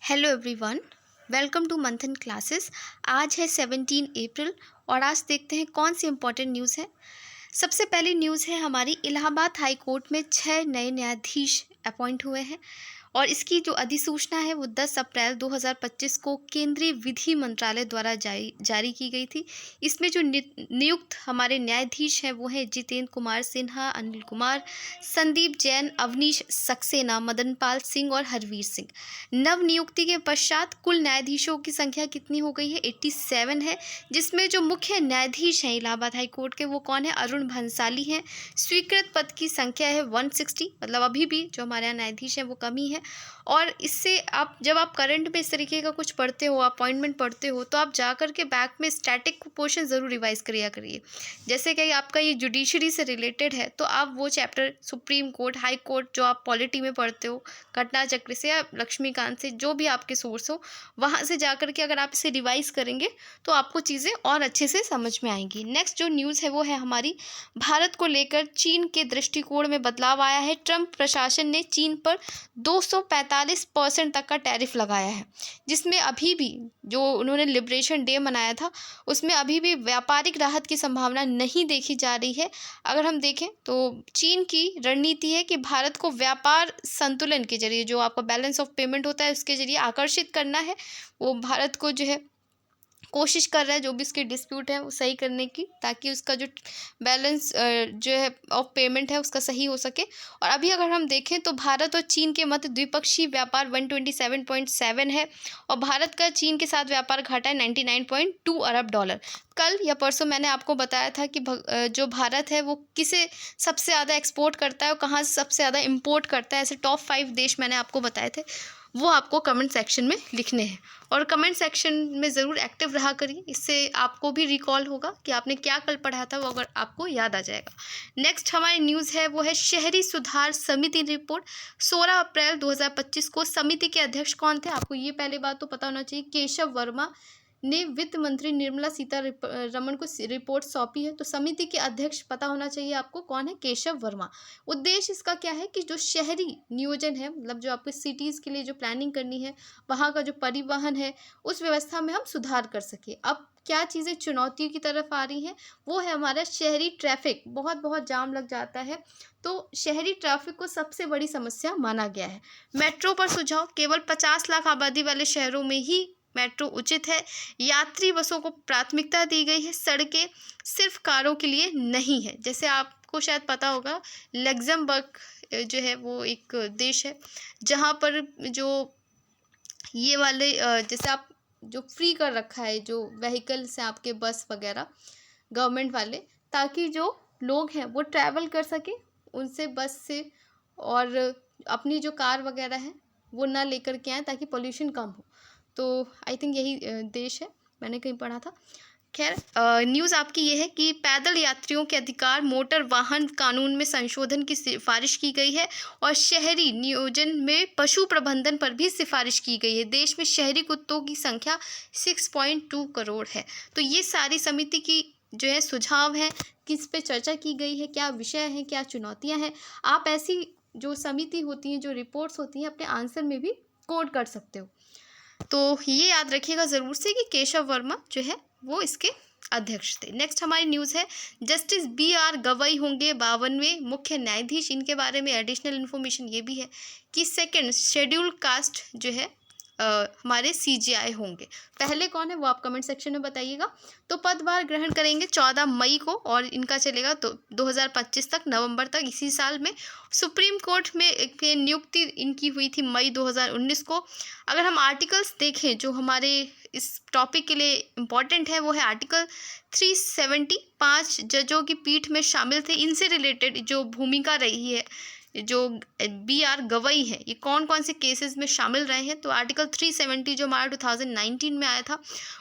Hello everyone, welcome to मंथन classes. आज है 17 अप्रैल और आज देखते हैं कौन सी इम्पोर्टेंट न्यूज़ है। सबसे पहली न्यूज़ है हमारी, इलाहाबाद हाई कोर्ट में 6 नए न्यायाधीश अपॉइंट हुए हैं और इसकी जो अधिसूचना है वो 10 अप्रैल 2025 को केंद्रीय विधि मंत्रालय द्वारा जारी की गई थी। इसमें जो नियुक्त हमारे न्यायाधीश हैं वो हैं जितेंद्र कुमार सिन्हा, अनिल कुमार, संदीप जैन, अवनीश सक्सेना, मदन पाल सिंह और हरवीर सिंह। नव नियुक्ति के पश्चात कुल न्यायाधीशों की संख्या कितनी हो गई है? 87 है, जिसमें जो मुख्य न्यायाधीश हैं इलाहाबाद हाई कोर्ट के वो कौन है? अरुण भंसाली हैं। स्वीकृत पद की संख्या है 160, मतलब अभी भी जो हमारे यहाँ न्यायाधीश हैं वो कमी है। और इससे जब आप करंट में इस तरीके का कुछ पढ़ते हो, अपॉइंटमेंट पढ़ते हो, तो आप जा कर के बैक में स्टैटिक पोर्शन ज़रूर रिवाइज करिए। जैसे कि आपका ये जुडिशरी से रिलेटेड है तो आप वो chapter supreme court, high court जो आप पॉलिटी में पढ़ते हो, घटना चक्र से या लक्ष्मीकांत से, जो भी आपके सोर्स हो, वहाँ से जा कर के अगर आप इसे रिवाइज करेंगे तो आपको चीज़ें और अच्छे से समझ में आएंगी। नेक्स्ट जो न्यूज़ है वो है हमारी, भारत को लेकर चीन के दृष्टिकोण में बदलाव आया है। ट्रंप प्रशासन ने चीन पर 245% तक का टैरिफ लगाया है, जिसमें अभी भी जो उन्होंने लिबरेशन डे मनाया था उसमें अभी भी व्यापारिक राहत की संभावना नहीं देखी जा रही है। अगर हम देखें तो चीन की रणनीति है कि भारत को व्यापार संतुलन के जरिए, जो आपका बैलेंस ऑफ पेमेंट होता है उसके जरिए आकर्षित करना है। वो भारत को जो है कोशिश कर रहा है जो भी इसके डिस्प्यूट है वो सही करने की, ताकि उसका जो बैलेंस जो है ऑफ पेमेंट है उसका सही हो सके। और अभी अगर हम देखें तो भारत और चीन के मध्य द्विपक्षीय व्यापार 127.7 है और भारत का चीन के साथ व्यापार घाटा है 99.2 अरब डॉलर। कल या परसों मैंने आपको बताया था कि जो भारत है वो किसे सबसे ज़्यादा एक्सपोर्ट करता है और कहाँ से सबसे ज़्यादा इम्पोर्ट करता है। ऐसे टॉप 5 देश मैंने आपको बताए थे, वो आपको कमेंट सेक्शन में लिखने हैं और कमेंट सेक्शन में ज़रूर एक्टिव रहा करिए। इससे आपको भी रिकॉल होगा कि आपने क्या कल पढ़ा था, वो अगर आपको याद आ जाएगा। नेक्स्ट हमारी न्यूज़ है वो है शहरी सुधार समिति रिपोर्ट। 16 अप्रैल 2025 को समिति के अध्यक्ष कौन थे? आपको ये पहले बात तो पता होना चाहिए, केशव वर्मा ने वित्त मंत्री निर्मला सीतारमण को रिपोर्ट सौंपी है। तो समिति के अध्यक्ष पता होना चाहिए आपको कौन है? केशव वर्मा। उद्देश्य इसका क्या है कि जो शहरी नियोजन है, मतलब जो आपको सिटीज़ के लिए जो प्लानिंग करनी है, वहाँ का जो परिवहन है, उस व्यवस्था में हम सुधार कर सके। अब क्या चीज़ें चुनौतियों की तरफ आ रही हैं, वो है हमारा शहरी ट्रैफिक। बहुत जाम लग जाता है, तो शहरी ट्रैफिक को सबसे बड़ी समस्या माना गया है। मेट्रो पर सुझाव, केवल 50 लाख आबादी वाले शहरों में ही मेट्रो उचित है। यात्री बसों को प्राथमिकता दी गई है, सड़कें सिर्फ कारों के लिए नहीं है। जैसे आपको शायद पता होगा, लग्जमबर्ग जो है वो एक देश है जहाँ पर जो ये वाले जैसे आप जो फ्री कर रखा है जो व्हीकल्स हैं आपके, बस वगैरह गवर्नमेंट वाले, ताकि जो लोग हैं वो ट्रैवल कर सके उनसे, बस से, और अपनी जो कार वगैरह है वो ना लेकर के आए ताकि पोल्यूशन कम हो। तो आई थिंक यही देश है, मैंने कहीं पढ़ा था। खैर, न्यूज़ आपकी ये है कि पैदल यात्रियों के अधिकार मोटर वाहन कानून में संशोधन की सिफारिश की गई है और शहरी नियोजन में पशु प्रबंधन पर भी सिफारिश की गई है। देश में शहरी कुत्तों की संख्या 6.2 करोड़ है। तो ये सारी समिति की जो है सुझाव है, किस पे चर्चा की गई है, क्या विषय है, क्या चुनौतियाँ हैं। आप ऐसी जो समिति होती हैं, जो रिपोर्ट्स होती हैं, अपने आंसर में भी कोड कर सकते हो। तो ये याद रखिएगा ज़रूर से कि केशव वर्मा जो है वो इसके अध्यक्ष थे। नेक्स्ट हमारी न्यूज़ है, जस्टिस BR गवई होंगे 52वें मुख्य न्यायाधीश। इनके बारे में एडिशनल इन्फॉर्मेशन ये भी है कि सेकंड शेड्यूल कास्ट जो है हमारे CGI होंगे। पहले कौन है वो आप कमेंट सेक्शन में बताइएगा। तो पदभार ग्रहण करेंगे 14 मई को और इनका चलेगा तो 2025 तक, नवंबर तक, इसी साल में। सुप्रीम कोर्ट में नियुक्ति इनकी हुई थी मई 2019 को। अगर हम आर्टिकल्स देखें जो हमारे इस टॉपिक के लिए इम्पॉर्टेंट है, वो है आर्टिकल 370। 5 जजों की पीठ में शामिल थे। इनसे रिलेटेड जो भूमिका रही है जो BR गवई है, ये कौन कौन से केसेस में शामिल रहे हैं। तो आर्टिकल 370 जो हमारा 2019 में आया था,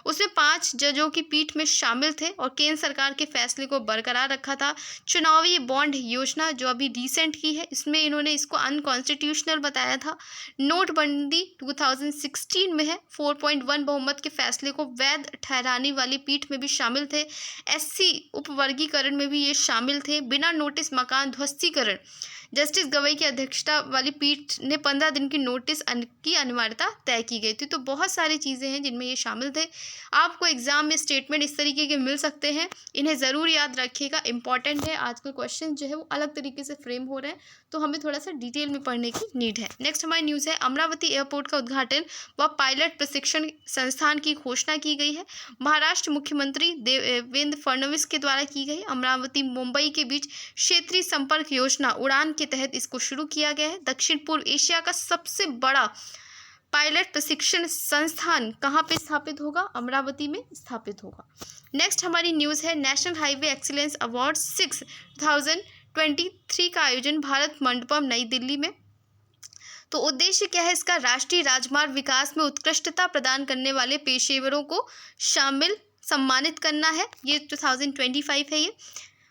उसमें 5 जजों की पीठ में शामिल थे और केंद्र सरकार के फैसले को बरकरार रखा था। चुनावी बॉन्ड योजना जो अभी रिसेंट की है, इसमें इन्होंने इसको अनकॉन्स्टिट्यूशनल बताया था। नोटबंदी 2016 में है। 4.1 बहुमत के फैसले को वैध ठहराने वाली पीठ में भी शामिल थे। SC उपवर्गीकरण में भी ये शामिल थे। बिना नोटिस मकान ध्वस्तीकरण जस्टिस गवई की अध्यक्षता वाली पीठ ने 15 दिन की नोटिस की अनिवार्यता तय की गई थी। तो बहुत सारी चीज़ें हैं जिनमें ये शामिल थे। आपको एग्जाम में स्टेटमेंट इस तरीके के मिल सकते हैं, इन्हें ज़रूर याद रखिएगा, इंपॉर्टेंट है। आज के क्वेश्चन जो है वो अलग तरीके से फ्रेम हो रहे हैं, तो हमें थोड़ा सा डिटेल में पढ़ने की नीड है। नेक्स्ट हमारी न्यूज़ है, अमरावती एयरपोर्ट का उद्घाटन व पायलट प्रशिक्षण संस्थान की घोषणा की गई है। महाराष्ट्र मुख्यमंत्री देवेंद्र फडणवीस के द्वारा की गई। अमरावती मुंबई के बीच क्षेत्रीय संपर्क योजना उड़ान के तहत इसको शुरू किया गया है। दक्षिण पूर्व एशिया का सबसे बड़ा पायलट प्रशिक्षण संस्थान कहाँ पे स्थापित होगा? अमरावती में स्थापित होगा। नेक्स्ट हमारी न्यूज़ है, नेशनल हाईवे एक्सीलेंस अवार्ड 6 2023 का आयोजन भारत मंडपम नई दिल्ली में। तो उद्देश्य क्या है इसका? राष्ट्रीय राजमार्ग विकास में उत्कृष्टता प्रदान करने वाले पेशेवरों को सम्मानित करना है। ये 2025 है ये।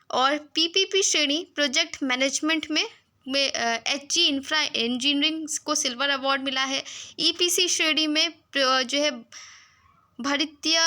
और पीपीपी श्रेणी प्रोजेक्ट मैनेजमेंट में एचजी इंफ्रा इंजीनियरिंग को सिल्वर अवार्ड मिला है। ईपीसी श्रेणी में जो है भारतीय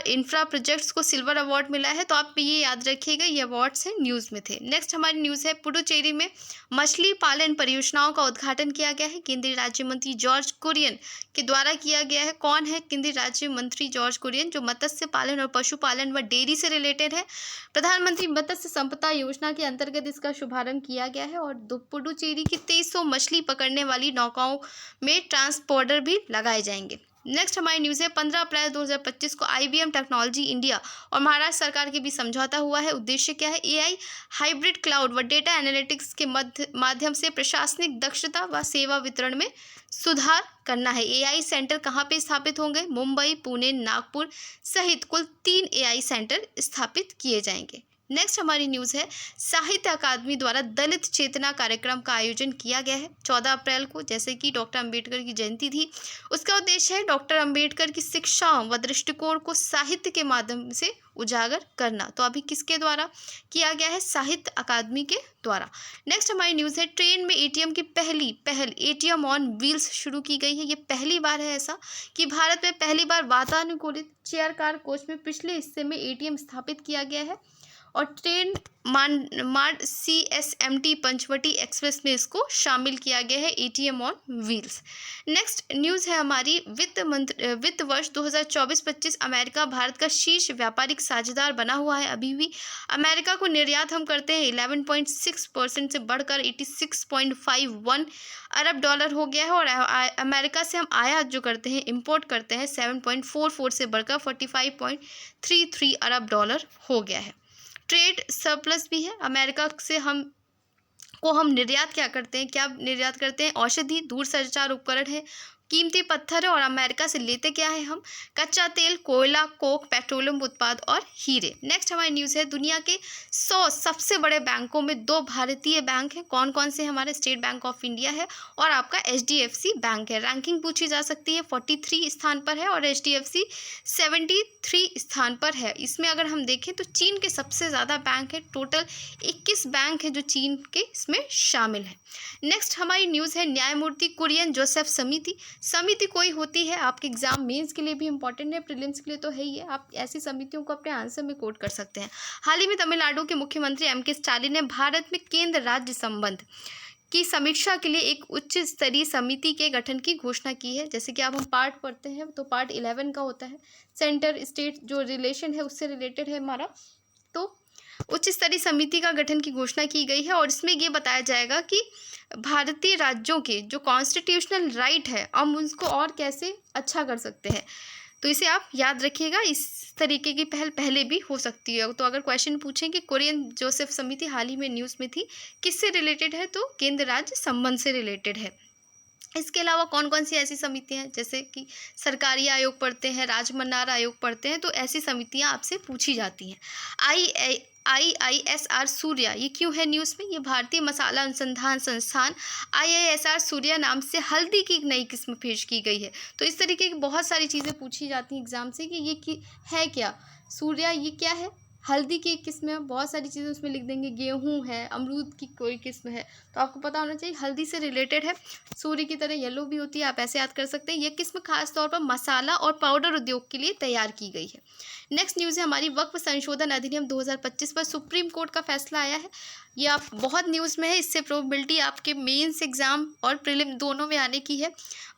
इंफ्रा प्रोजेक्ट्स को सिल्वर अवार्ड मिला है। तो आप ये याद रखिएगा, ये अवार्ड्स हैं न्यूज़ में थे। नेक्स्ट हमारी न्यूज़ है, पुडुचेरी में मछली पालन परियोजनाओं का उद्घाटन किया गया है। केंद्रीय राज्य मंत्री जॉर्ज कुरियन के द्वारा किया गया है। कौन है केंद्रीय राज्य मंत्री जॉर्ज कुरियन? जो मत्स्य पालन और पशुपालन व डेयरी से रिलेटेड है। प्रधानमंत्री मत्स्य संपदा योजना के अंतर्गत इसका शुभारंभ किया गया है। और पुडुचेरी की 2300 मछली पकड़ने वाली नौकाओं में ट्रांसपोर्टर भी लगाए जाएंगे। नेक्स्ट हमारी न्यूज़ है, 15 अप्रैल 2025 को IBM टेक्नोलॉजी इंडिया और महाराष्ट्र सरकार के बीच समझौता हुआ है। उद्देश्य क्या है? AI हाइब्रिड क्लाउड व डेटा एनालिटिक्स के माध्यम से प्रशासनिक दक्षता व सेवा वितरण में सुधार करना है। AI सेंटर कहाँ पे स्थापित होंगे? मुंबई, पुणे, नागपुर सहित कुल 3 AI सेंटर स्थापित किए जाएंगे। नेक्स्ट हमारी न्यूज़ है, साहित्य अकादमी द्वारा दलित चेतना कार्यक्रम का आयोजन किया गया है 14 अप्रैल को, जैसे कि डॉक्टर अंबेडकर की जयंती थी। उसका उद्देश्य है डॉक्टर अंबेडकर की शिक्षाओं व दृष्टिकोण को साहित्य के माध्यम से उजागर करना। तो अभी किसके द्वारा किया गया है? साहित्य अकादमी के द्वारा। नेक्स्ट हमारी न्यूज़ है, ट्रेन में ATM की पहल ATM ऑन व्हील्स शुरू की गई है। ये पहली बार है ऐसा कि भारत में पहली बार वातानुकूलित चेयर कार कोच में पिछले हिस्से में ATM स्थापित किया गया है। और ट्रेन मार्ड CSMT पंचवटी एक्सप्रेस में इसको शामिल किया गया है, ATM on wheels. Next news है हमारी, वित्त वर्ष 2024-25 अमेरिका भारत का शीर्ष व्यापारिक साझेदार बना हुआ है। अभी भी अमेरिका को निर्यात हम करते हैं 11.6% से बढ़कर 86.51 अरब डॉलर हो गया है। और अमेरिका से हम आयात जो करते हैं, इंपोर्ट करते हैं 7.44 से बढ़कर 45.33 अरब डॉलर हो गया है। ट्रेड सरप्लस भी है। अमेरिका से हम निर्यात क्या करते हैं? औषधि, दूरसंचार उपकरण है, कीमती पत्थर है। और अमेरिका से लेते क्या है हम? कच्चा तेल, कोयला, कोक, पेट्रोलियम उत्पाद और हीरे। नेक्स्ट हमारी न्यूज़ है, दुनिया के 100 सबसे बड़े बैंकों में 2 भारतीय बैंक हैं। कौन कौन से? हमारे स्टेट बैंक ऑफ इंडिया है और आपका HDFC बैंक है। रैंकिंग पूछी जा सकती है, 43 स्थान पर है और HDFC 73 स्थान पर है। इसमें अगर हम देखें तो चीन के सबसे ज़्यादा बैंक है, टोटल 21 बैंक है जो चीन के इसमें शामिल है। नेक्स्ट हमारी न्यूज़ है, न्यायमूर्ति कुरियन जोसेफ समिति कोई होती है आपके एग्जाम मेंस के लिए भी इंपॉर्टेंट है, प्रीलिम्स के लिए तो है ही है। आप ऐसी समितियों को अपने आंसर में कोट कर सकते हैं। हाल ही में तमिलनाडु के मुख्यमंत्री MK स्टालिन ने भारत में केंद्र राज्य संबंध की समीक्षा के लिए एक उच्च स्तरीय समिति के गठन की घोषणा की है। जैसे कि आप हम पार्ट पढ़ते हैं तो पार्ट 11 का होता है, सेंटर स्टेट जो रिलेशन है उससे रिलेटेड है हमारा। तो उच्च स्तरीय समिति का गठन की घोषणा की गई है और इसमें ये बताया जाएगा कि भारतीय राज्यों के जो कॉन्स्टिट्यूशनल राइट है हम उसको और कैसे अच्छा कर सकते हैं। तो इसे आप याद रखिएगा, इस तरीके की पहल पहले भी हो सकती है। तो अगर क्वेश्चन पूछें कि कुरियन जोसेफ समिति हाल ही में न्यूज़ में थी, किससे रिलेटेड है? तो केंद्र राज्य संबंध से रिलेटेड है। इसके अलावा कौन कौन सी ऐसी समितियां हैं? जैसे कि सरकारी आयोग पढ़ते हैं, राजमन्नार आयोग पढ़ते हैं, तो ऐसी समितियां आपसे पूछी जाती हैं। IISR सूर्या, ये क्यों है न्यूज़ में? ये भारतीय मसाला अनुसंधान संस्थान IISR सूर्या नाम से हल्दी की एक नई किस्म पेश की गई है। तो इस तरीके की बहुत सारी चीज़ें पूछी जाती हैं एग्जाम से कि ये है क्या? सूर्या ये क्या है? हल्दी की एक किस्म है, बहुत सारी चीज़ें उसमें लिख देंगे, गेहूँ है, अमरूद की कोई किस्म है, तो आपको पता होना चाहिए हल्दी से रिलेटेड है। सूर्य की तरह येलो भी होती है, आप ऐसे याद कर सकते हैं। ये किस्म खास तौर पर मसाला और पाउडर उद्योग के लिए तैयार की गई है। नेक्स्ट न्यूज़ है हमारी, वक्फ संशोधन अधिनियम 2025 पर सुप्रीम कोर्ट का फैसला आया है। ये आप बहुत न्यूज़ में है, इससे प्रोबेबिलिटी आपके मेंस एग्जाम और प्रीलिम दोनों में आने की है।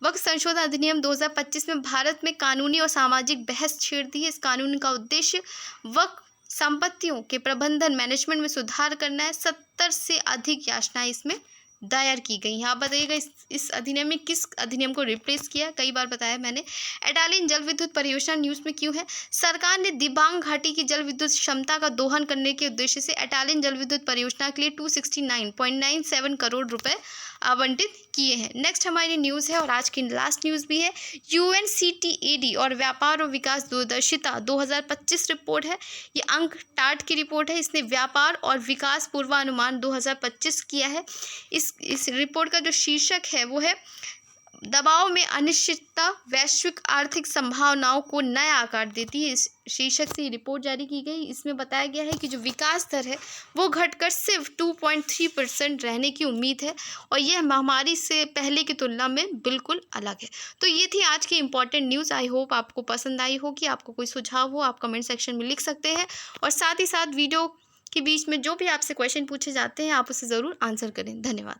वक्फ संशोधन अधिनियम 2025 में भारत में कानूनी और सामाजिक बहस छेड़ दी है। इस कानून का उद्देश्य वक्फ संपत्तियों के प्रबंधन मैनेजमेंट में सुधार करना है। 70 से अधिक याचनाएं इसमें दायर की गई हैं। आप बताइएगा इस अधिनियम में किस अधिनियम को रिप्लेस किया? कई बार बताया मैंने। एटालिन जल विद्युत परियोजना न्यूज़ में क्यों है? सरकार ने दिबांग घाटी की जल विद्युत क्षमता का दोहन करने के उद्देश्य से एटालिन जल विद्युत परियोजना के लिए 269.97 करोड़ रुपए आवंटित किए हैं। नेक्स्ट हमारी न्यूज़ है और आज की लास्ट न्यूज़ भी है, UNCTAD और व्यापार और विकास दूरदर्शिता 2025 रिपोर्ट है। ये अंक टाट की रिपोर्ट है। इसने व्यापार और विकास पूर्वानुमान 2025 किया है। इस रिपोर्ट का जो शीर्षक है वो है, दबाव में अनिश्चितता वैश्विक आर्थिक संभावनाओं को नया आकार देती है। इस शीर्षक से ये रिपोर्ट जारी की गई। इसमें बताया गया है कि जो विकास दर है वो घटकर सिर्फ 2.3% रहने की उम्मीद है और यह महामारी से पहले की तुलना में बिल्कुल अलग है। तो ये थी आज की इंपॉर्टेंट न्यूज़। आई होप आपको पसंद आई होगी। आपको कोई सुझाव हो आप कमेंट सेक्शन में लिख सकते हैं और साथ ही साथ वीडियो के बीच में जो भी आपसे क्वेश्चन पूछे जाते हैं आप उसे ज़रूर आंसर करें। धन्यवाद।